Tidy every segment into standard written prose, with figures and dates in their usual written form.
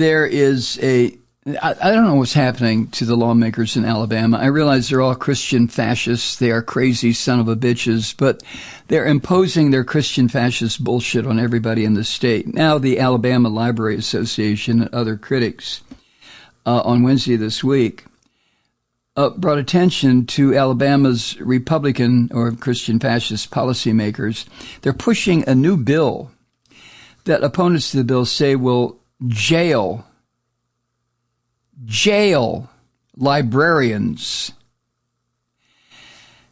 there is I don't know what's happening to the lawmakers in Alabama. I realize they're all Christian fascists. They are crazy son of a bitches, but they're imposing their Christian fascist bullshit on everybody in the state. Now, the Alabama Library Association and other critics on Wednesday this week brought attention to Alabama's Republican or Christian fascist policymakers. They're pushing a new bill that opponents to the bill say will jail librarians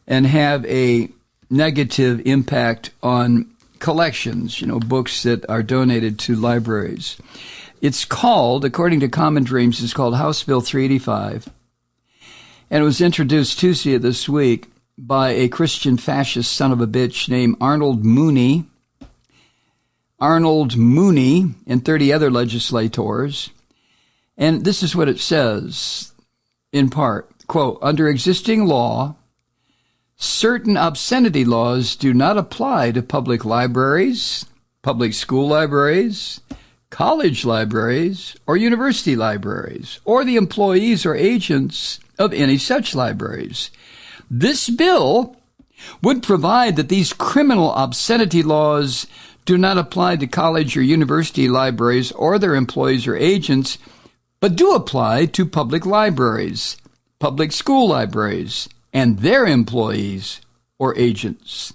and have a negative impact on collections, books that are donated to libraries. It's called, according to Common Dreams, it's called House Bill 385. And it was introduced Tuesday of this week by a Christian fascist son of a bitch named Arnold Mooney and 30 other legislators. And this is what it says, in part, quote, under existing law, certain obscenity laws do not apply to public libraries, public school libraries, college libraries, or university libraries, or the employees or agents of any such libraries. This bill would provide that these criminal obscenity laws do not apply to college or university libraries or their employees or agents, but do apply to public libraries, public school libraries, and their employees or agents.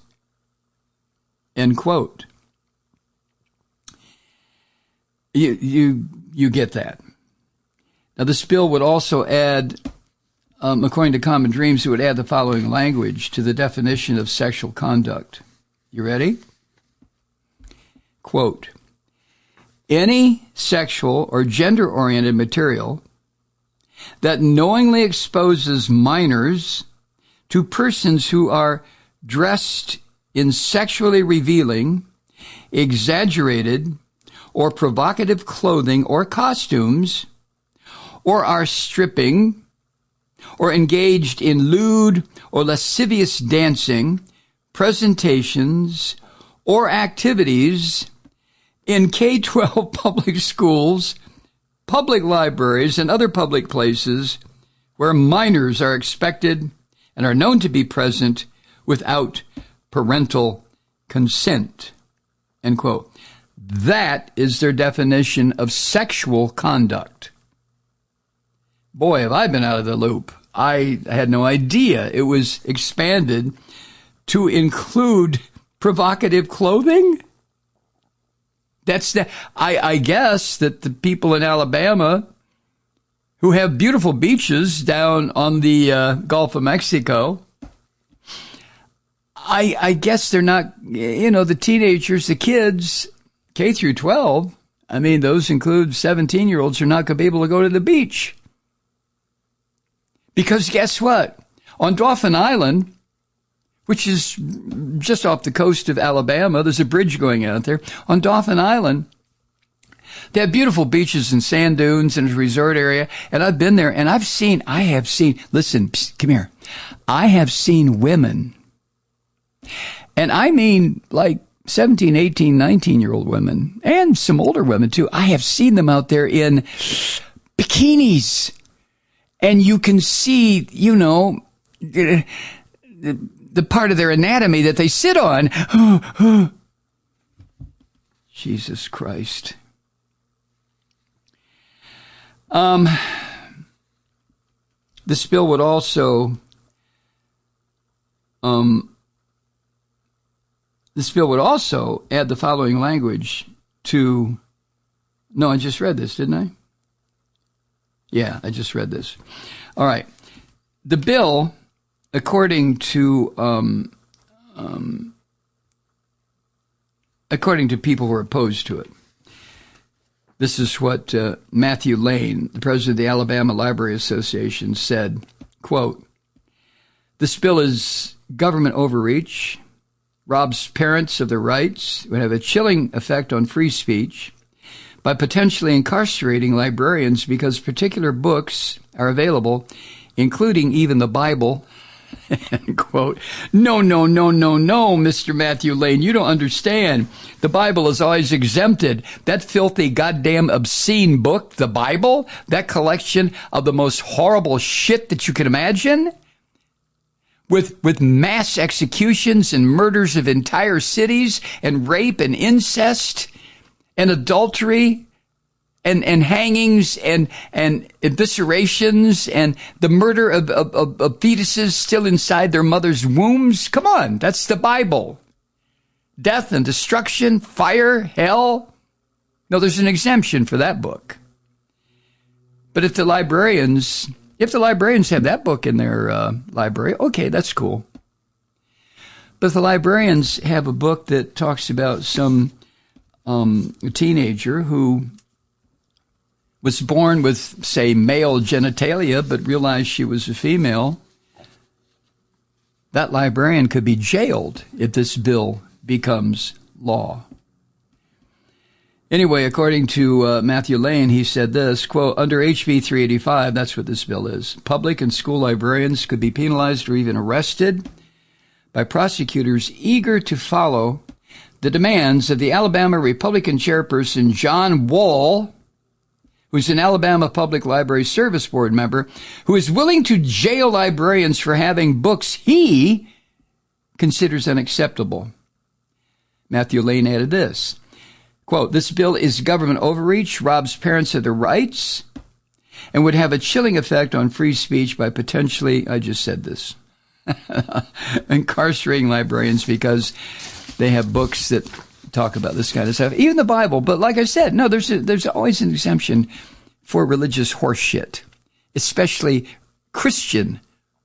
End quote. You get that. Now, this bill would also add, according to Common Dreams, it would add the following language to the definition of sexual conduct. You ready? Quote, any sexual or gender-oriented material that knowingly exposes minors to persons who are dressed in sexually revealing, exaggerated, or provocative clothing or costumes, or are stripping, or engaged in lewd or lascivious dancing, presentations, or activities in K-12 public schools, public libraries, and other public places where minors are expected and are known to be present without parental consent. End quote. That is their definition of sexual conduct. Boy, have I been out of the loop. I had no idea it was expanded to include provocative clothing. I guess that the people in Alabama who have beautiful beaches down on the Gulf of Mexico, I guess they're not, the teenagers, the kids, K through 12, I mean, those include 17-year-olds are not going to be able to go to the beach. Because guess what? On Dauphin Island, which is just off the coast of Alabama, there's a bridge going out there. On Dauphin Island, they have beautiful beaches and sand dunes and a resort area. And I've been there and I have seen, listen, psst, come here. I have seen women, and I mean like 17, 18, 19-year-old women, and some older women too. I have seen them out there in bikinis. And you can see, the part of their anatomy that they sit on. Jesus Christ. This bill would also add the following language to. No, I just read this, didn't I? Yeah, I just read this. All right. The bill, according to people who are opposed to it, this is what Matthew Lane, the president of the Alabama Library Association, said, quote, this bill is government overreach, robs parents of their rights, would have a chilling effect on free speech, by potentially incarcerating librarians because particular books are available, including even the Bible, End quote. No, no, no, no, no, Mr. Matthew Lane. You don't understand. The Bible is always exempted. That filthy, goddamn, obscene book, the Bible, that collection of the most horrible shit that you can imagine, with mass executions and murders of entire cities and rape and incest and adultery and hangings and eviscerations and the murder of fetuses still inside their mother's wombs. Come on, that's the Bible. Death and destruction, fire, hell. No, there's an exemption for that book. But if the librarians have that book in their library, okay, that's cool. But if the librarians have a book that talks about some teenager who was born with, say, male genitalia, but realized she was a female, that librarian could be jailed if this bill becomes law. Anyway, according to Matthew Lane, he said this, quote, under HB 385, that's what this bill is, public and school librarians could be penalized or even arrested by prosecutors eager to follow the demands of the Alabama Republican chairperson John Wall, who's an Alabama Public Library Service Board member, who is willing to jail librarians for having books he considers unacceptable. Matthew Lane added this, quote, this bill is government overreach, robs parents of their rights, and would have a chilling effect on free speech by potentially, I just said this, incarcerating librarians because they have books that talk about this kind of stuff, even the Bible. But like I said, no, there's always an exemption for religious horse shit, especially Christian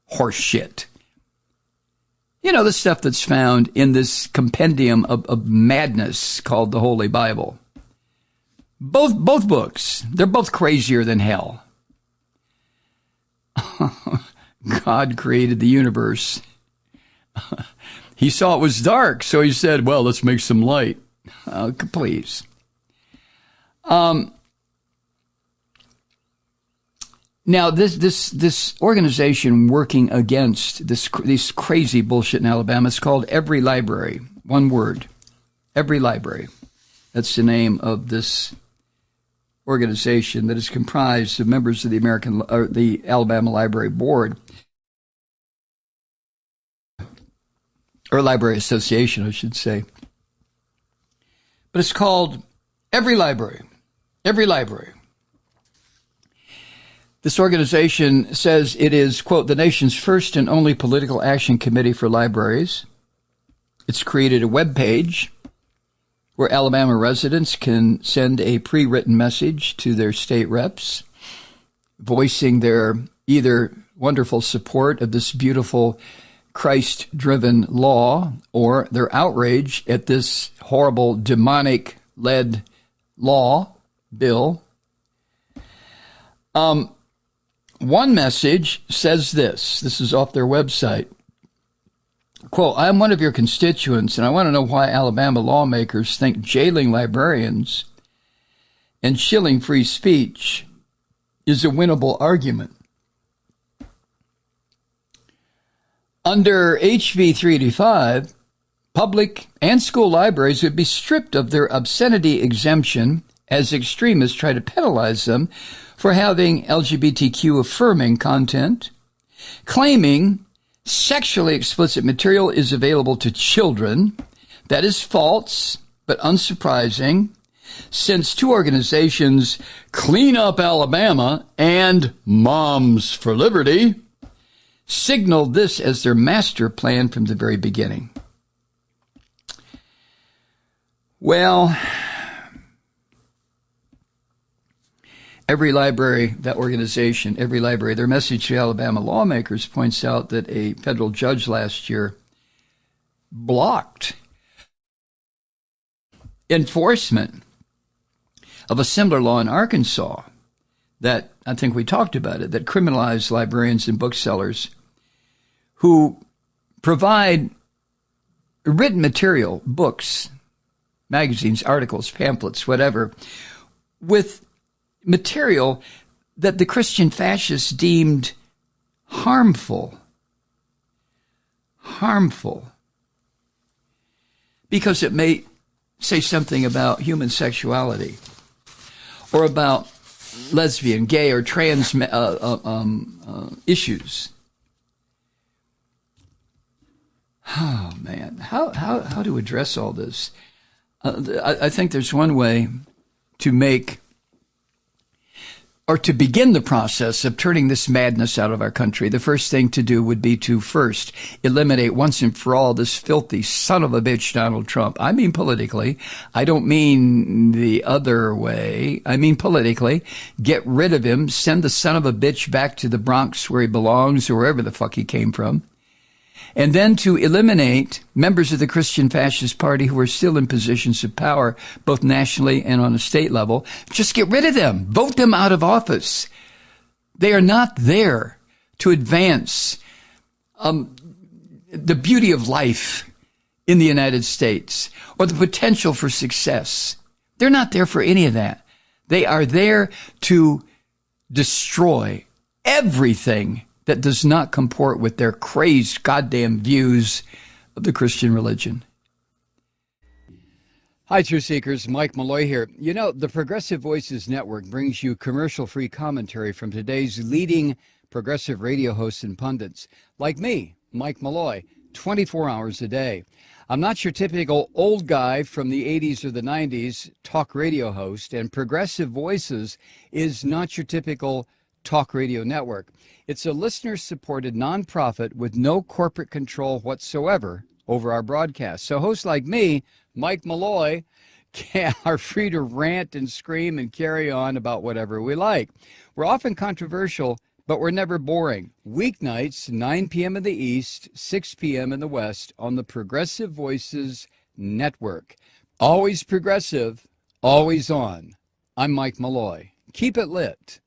horse shit. You know, the stuff that's found in this compendium of madness called the Holy Bible. Both books, they're both crazier than hell. God created the universe. He saw it was dark, so he said, well, let's make some light. Please. Now, this organization working against this crazy bullshit in Alabama is called Every Library. One word. Every Library. That's the name of this organization that is comprised of members of the Alabama Library Board. Or Library Association, I should say. But it's called Every Library. Every Library. This organization says it is, quote, the nation's first and only political action committee for libraries. It's created a web page where Alabama residents can send a pre-written message to their state reps, voicing their either wonderful support of this beautiful Christ-driven law or their outrage at this horrible demonic-led law bill. One message says this. This is off their website. Quote, I'm one of your constituents, and I want to know why Alabama lawmakers think jailing librarians and chilling free speech is a winnable argument. Under HB 385, public and school libraries would be stripped of their obscenity exemption as extremists try to penalize them for having LGBTQ affirming content, claiming sexually explicit material is available to children. That is false, but unsurprising, since two organizations, Clean Up Alabama and Moms for Liberty, signaled this as their master plan from the very beginning. Well, Every Library, that organization, Every Library, their message to Alabama lawmakers points out that a federal judge last year blocked enforcement of a similar law in Arkansas that, I think we talked about it, that criminalized librarians and booksellers who provide written material, books, magazines, articles, pamphlets, whatever, with material that the Christian fascists deemed harmful. harmful because it may say something about human sexuality or about lesbian, gay, or trans issues. Oh, man. How to address all this? I think there's one way to make or to begin the process of turning this madness out of our country. The first thing to do would be to first eliminate once and for all this filthy son of a bitch Donald Trump. I mean politically. I don't mean the other way. I mean politically. Get rid of him. Send the son of a bitch back to the Bronx where he belongs or wherever the fuck he came from. And then to eliminate members of the Christian Fascist Party who are still in positions of power, both nationally and on a state level. Just get rid of them. Vote them out of office. They are not there to advance the beauty of life in the United States or the potential for success. They're not there for any of that. They are there to destroy everything that does not comport with their crazed goddamn views of the Christian religion. Hi, Truth Seekers. Mike Malloy here. You know, the Progressive Voices Network brings you commercial-free commentary from today's leading progressive radio hosts and pundits, like me, Mike Malloy, 24 hours a day. I'm not your typical old guy from the 80s or the 90s talk radio host, and Progressive Voices is not your typical talk radio network. It's a listener-supported nonprofit with no corporate control whatsoever over our broadcast. So hosts like me, Mike Malloy, are free to rant and scream and carry on about whatever we like. We're often controversial, but we're never boring. Weeknights, 9 p.m. in the East, 6 p.m. in the West on the Progressive Voices Network. Always progressive, always on. I'm Mike Malloy. Keep it lit.